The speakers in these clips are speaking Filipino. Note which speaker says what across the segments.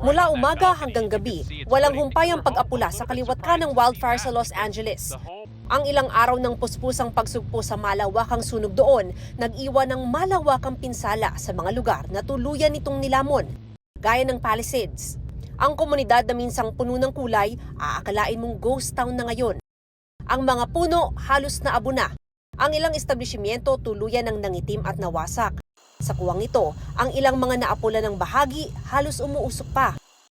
Speaker 1: Mula umaga hanggang gabi, walang humpay ang pag-apula sa kaliwat kanang wildfire sa Los Angeles. Ang ilang araw ng puspusang pagsugpo sa malawakang sunog doon, nag-iwan ng malawakang pinsala sa mga lugar na tuluyan nitong nilamon, gaya ng Palisades. Ang komunidad na minsang puno ng kulay, aakalain mong ghost town na ngayon. Ang mga puno halos na abo na. Ang ilang establishmento tuluyan ng nangitim at nawasak. Sa kuwang ito, ang ilang mga naapula ng bahagi halos umuusok pa.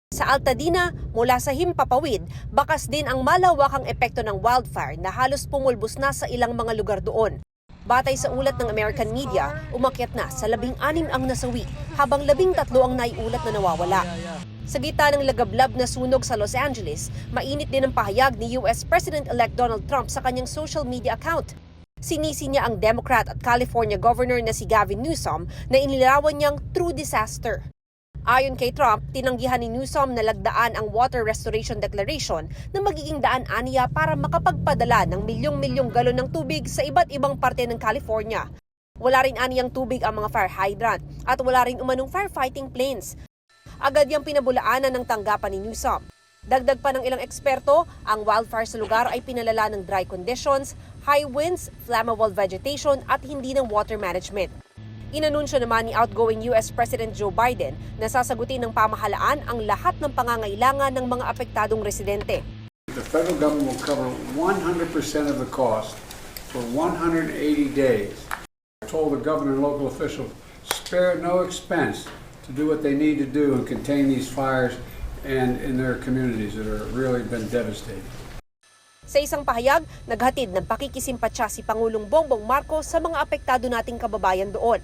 Speaker 1: Sa Altadena, mula sa himpapawid, bakas din ang malawakang epekto ng wildfire na halos pumulbos na sa ilang mga lugar doon. Batay sa ulat ng American media, umakyat na sa 16 ang nasawi, habang 13 ang naiulat na nawawala. Sa gitna ng lagablab na sunog sa Los Angeles, mainit din ang pahayag ni US President-elect Donald Trump sa kanyang social media account. Sinisi niya ang Democrat at California Governor na si Gavin Newsom na inilarawan niyang true disaster. Ayon kay Trump, tinanggihan ni Newsom na lagdaan ang Water Restoration Declaration na magiging daan-aniya para makapagpadala ng milyong-milyong galon ng tubig sa iba't ibang parte ng California. Wala rin aniyang tubig ang mga fire hydrant at wala rin umanong firefighting planes. Agad yang pinabulaanan ng tanggapan ni Newsom. Dagdag pa ng ilang eksperto, ang wildfire sa lugar ay pinalala ng dry conditions, high winds, flammable vegetation at hindi ng water management. Inanunsyo naman ni outgoing US President Joe Biden na sasagutin ng pamahalaan ang lahat ng pangangailangan ng mga apektadong residente.
Speaker 2: The federal government will cover 100% of the cost for 180 days. I told the governor and local officials, spare no expense to do what they need to do and contain these fires and in their communities that are really been devastated.
Speaker 1: Sa isang pahayag, naghatid ng pakikisimpatya si Pangulong Bongbong Marcos sa mga apektado nating kababayan doon.